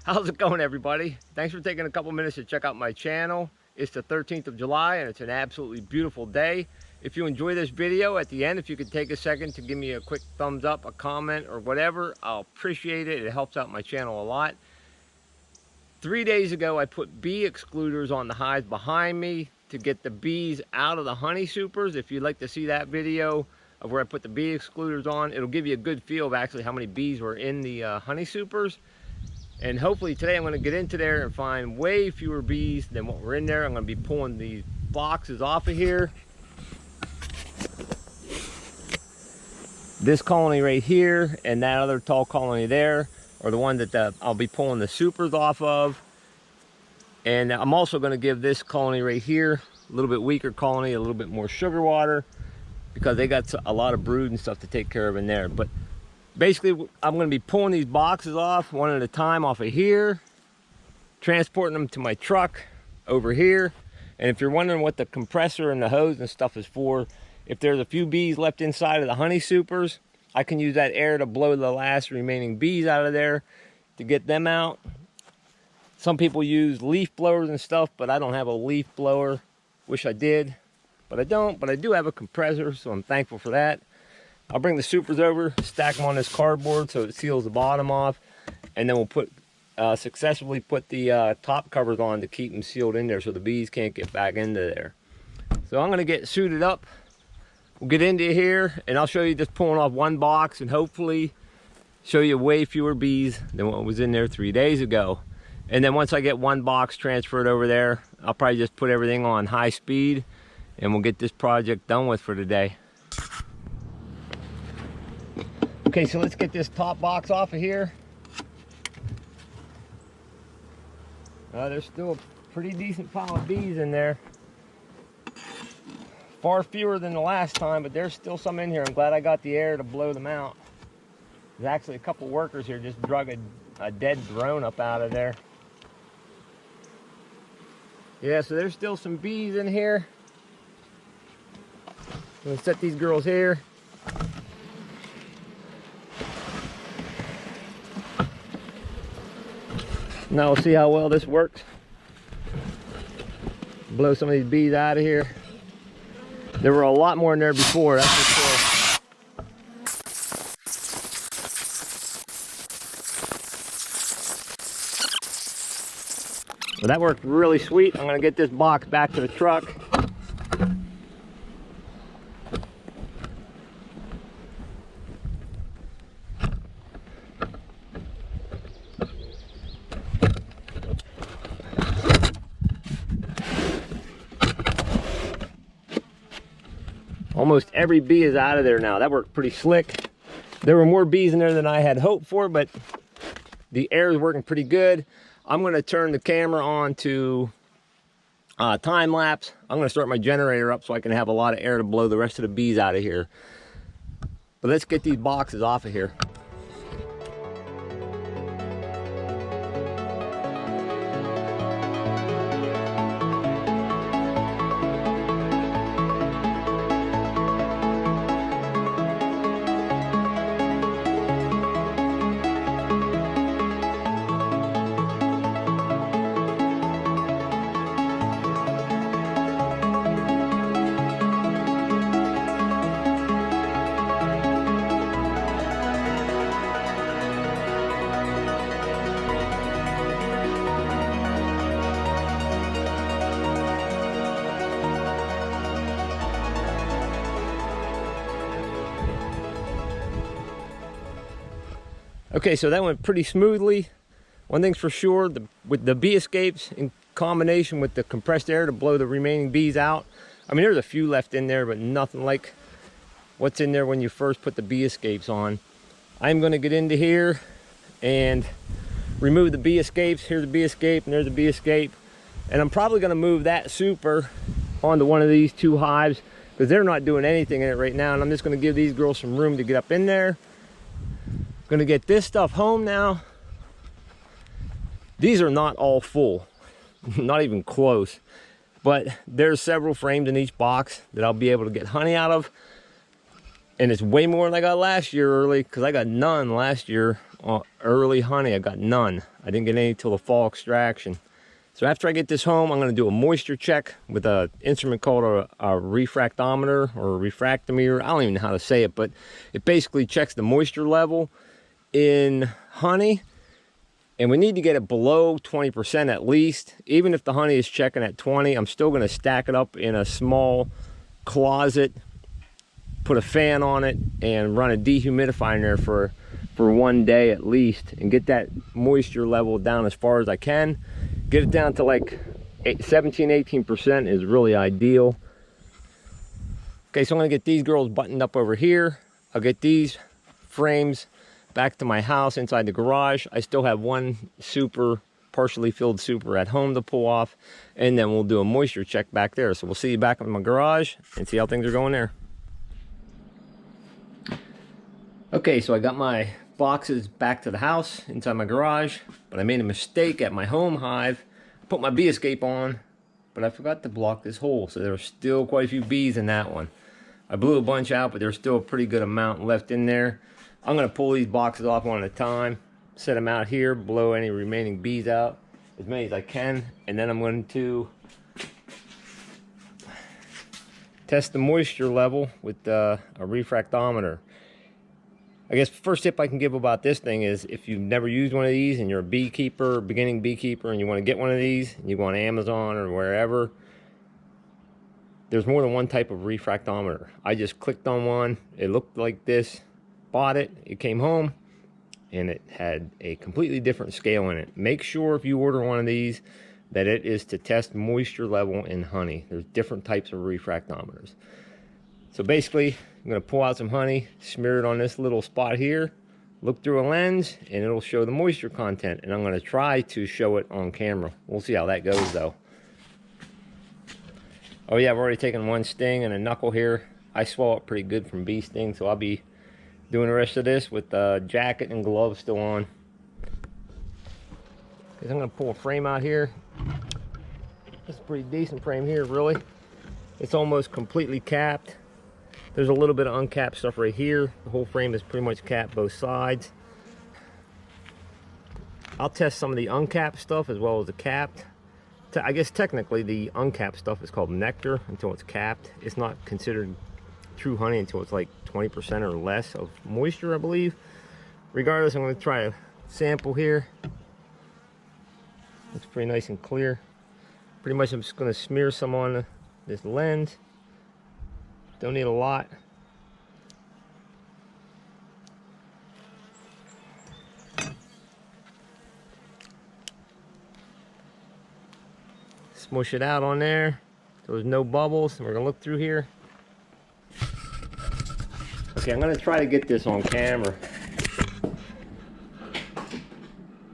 How's it going, everybody? Thanks for taking a couple minutes to check out my channel. It's the 13th of July and it's an absolutely beautiful day. If you enjoy this video, at the end, if you could take a second to give me a quick thumbs up, a comment, or whatever, I'll appreciate it. It helps out my channel a lot. 3 days ago, I put bee excluders on the hives behind me to get the bees out of the honey supers. If you'd like to see that video of where I put the bee excluders on, it'll give you a good feel of actually how many bees were in the honey supers. And hopefully today I'm going to get into there and find way fewer bees than what were in there. I'm going to be pulling these boxes off of here. This colony right here and that other tall colony there are the one that I'll be pulling the supers off of. And I'm also going to give this colony right here, a little bit weaker colony, a little bit more sugar water, because they got a lot of brood and stuff to take care of in there. But basically, I'm going to be pulling these boxes off one at a time off of here, transporting them to my truck over here. And if you're wondering what the compressor and the hose and stuff is for, if there's a few bees left inside of the honey supers, I can use that air to blow the last remaining bees out of there to get them out. Some people use leaf blowers and stuff, but I don't have a leaf blower. Wish I did, but I don't. But I do have a compressor, so I'm thankful for that. I'll bring the supers over, stack them on this cardboard so it seals the bottom off, and then we'll successfully put the top covers on to keep them sealed in there so the bees can't get back into there. So I'm going to get suited up. We'll get into here, and I'll show you just pulling off one box and hopefully show you way fewer bees than what was in there 3 days ago. And then once I get one box transferred over there, I'll probably just put everything on high speed, and we'll get this project done with for today. Okay, so let's get this top box off of here. There's still a pretty decent pile of bees in there. Far fewer than the last time, but there's still some in here. I'm glad I got the air to blow them out. There's actually a couple workers here just drug a dead drone up out of there. Yeah, so there's still some bees in here. I'm gonna set these girls here. Now we'll see how well this works. Blow some of these bees out of here. There were a lot more in there before, that's for sure. Well, that worked really sweet. I'm gonna get this box back to the truck. Almost every bee is out of there now. That worked pretty slick. There were more bees in there than I had hoped for, but the air is working pretty good. I'm going to turn the camera on to time lapse. I'm going to start my generator up so I can have a lot of air to blow the rest of the bees out of here. But let's get these boxes off of here. Okay, so that went pretty smoothly. One thing's for sure, with the bee escapes in combination with the compressed air to blow the remaining bees out. I mean, there's a few left in there, but nothing like what's in there when you first put the bee escapes on. I'm going to get into here and remove the bee escapes. Here's a bee escape and there's a bee escape. And I'm probably going to move that super onto one of these two hives because they're not doing anything in it right now. And I'm just going to give these girls some room to get up in there. Gonna get this stuff home now. These are not all full, not even close, but there's several frames in each box that I'll be able to get honey out of. And it's way more than I got last year early, because I got none last year early honey. I got none. I didn't get any till the fall extraction. So after I get this home, I'm going to do a moisture check with an instrument called a refractometer or a refractometer. I don't even know how to say it, but it basically checks the moisture level in honey. And we need to get it below 20% at least. Even if the honey is checking at 20, I'm still going to stack it up in a small closet, put a fan on it, and run a dehumidifier in there for 1 day at least, and get that moisture level down as far as I can. Get it down to like 17-18% is really ideal. Okay, so I'm gonna get these girls buttoned up over here. I'll get these frames back to my house inside the garage. I still have one super, partially filled super at home to pull off, and then we'll do a moisture check back there. So we'll see you back in my garage and see how things are going there. Okay, so I got my boxes back to the house inside my garage, but I made a mistake at my home hive. I put my bee escape on, but I forgot to block this hole, so there were still quite a few bees in that one. I blew a bunch out, but there's still a pretty good amount left in there. I'm going to pull these boxes off one at a time, set them out here, blow any remaining bees out, as many as I can, and then I'm going to test the moisture level with a refractometer. I guess the first tip I can give about this thing is, if you've never used one of these and you're a beekeeper, beginning beekeeper, and you want to get one of these, and you go on Amazon or wherever, there's more than one type of refractometer. I just clicked on one, it looked like this, bought it, it came home, and it had a completely different scale in it. Make sure if you order one of these that it is to test moisture level in honey. There's different types of refractometers. So basically, I'm going to pull out some honey, smear it on this little spot here, look through a lens, and it'll show the moisture content. And I'm going to try to show it on camera. We'll see how that goes, though. Oh yeah, I've already taken one sting and a knuckle here. I swallow it pretty good from bee sting, so I'll be doing the rest of this with the jacket and gloves still on. Because I'm going to pull a frame out here. It's a pretty decent frame here, really. It's almost completely capped. There's a little bit of uncapped stuff right here. The whole frame is pretty much capped both sides. I'll test some of the uncapped stuff as well as the capped. I guess technically the uncapped stuff is called nectar until it's capped. It's not considered true honey until it's like 20% or less of moisture, I believe. Regardless, I'm going to try a sample here. Looks pretty nice and clear. Pretty much I'm just going to smear some on this lens. Don't need a lot. Smush it out on there. There's no bubbles. And we're gonna look through here. Okay, I'm gonna try to get this on camera.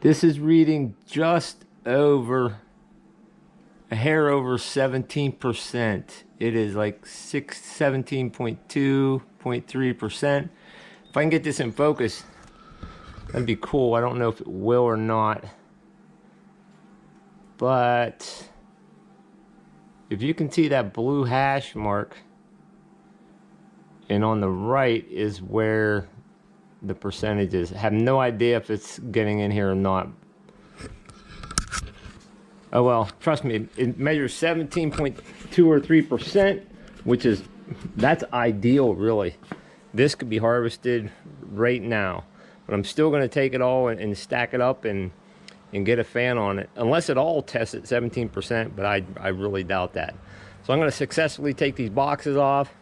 This is reading just over, a hair over 17%. It is like 17.2.3%. If I can get this in focus, that'd be cool. I don't know if it will or not, but if you can see that blue hash mark, and on the right is where the percentage is. I have no idea if it's getting in here or not. Oh well, trust me, it measures 17.2 or 3%, which is, that's ideal really. This could be harvested right now, but I'm still going to take it all and stack it up and get a fan on it, unless it all tests at 17%, but I really doubt that. So I'm going to successfully take these boxes off,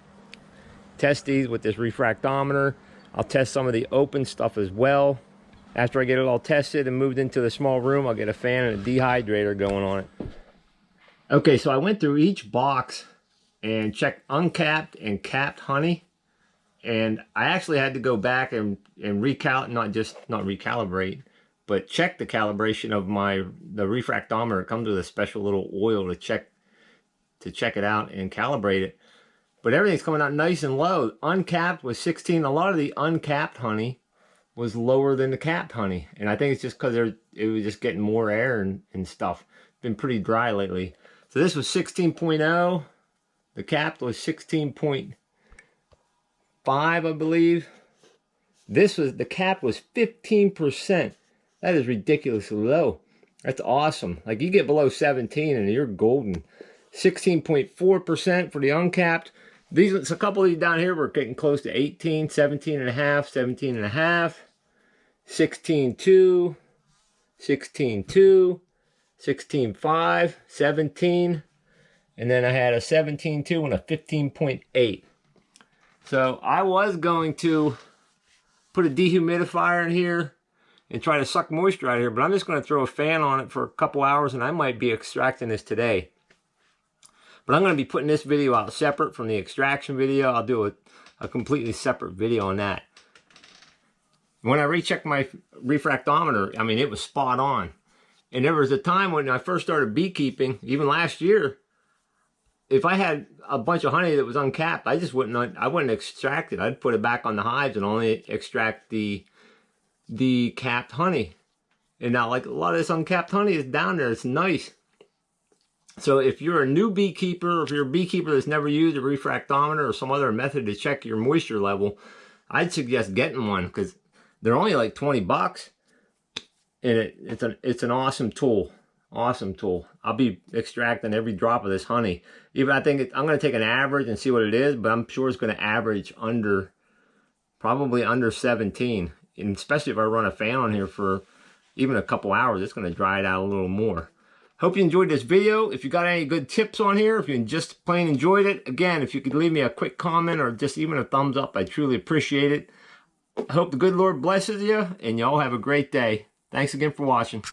test these with this refractometer. I'll test some of the open stuff as well. After I get it all tested and moved into the small room, I'll get a fan and a dehydrator going on it. Okay, so I went through each box and checked uncapped and capped honey. And I actually had to go back and recalibrate, but check the calibration of the refractometer. It comes with a special little oil to check it out and calibrate it. But everything's coming out nice and low. Uncapped was 16. A lot of the uncapped honey was lower than the capped honey, and I think it's just because it was just getting more air and stuff. It's been pretty dry lately. So this was 16.0. The capped was 16.5, I believe. The cap was 15%. That is ridiculously low. That's awesome. Like, you get below 17 and you're golden. 16.4% for the uncapped. A couple of these down here were getting close to 18, 17 and a half, 17 and a half, 16.2, 16.2, 16.5, 17, and then I had a 17.2 and a 15.8. So I was going to put a dehumidifier in here and try to suck moisture out of here, but I'm just going to throw a fan on it for a couple hours, and I might be extracting this today. But I'm going to be putting this video out separate from the extraction video. I'll do a completely separate video on that. When I rechecked my refractometer, I mean, it was spot on. And there was a time when I first started beekeeping, even last year, if I had a bunch of honey that was uncapped, I wouldn't extract it. I'd put it back on the hives and only extract the capped honey. And now, like, a lot of this uncapped honey is down there. It's nice. So if you're a new beekeeper, or if you're a beekeeper that's never used a refractometer or some other method to check your moisture level, I'd suggest getting one, because they're only like 20 bucks. And it's an awesome tool. Awesome tool. I'll be extracting every drop of this honey. I'm going to take an average and see what it is, but I'm sure it's going to average probably under 17. And especially if I run a fan on here for even a couple hours, it's going to dry it out a little more. Hope you enjoyed this video. If you got any good tips on here, if you just plain enjoyed it, again, if you could leave me a quick comment or just even a thumbs up, I truly appreciate it. I hope the good Lord blesses you, and y'all have a great day. Thanks again for watching.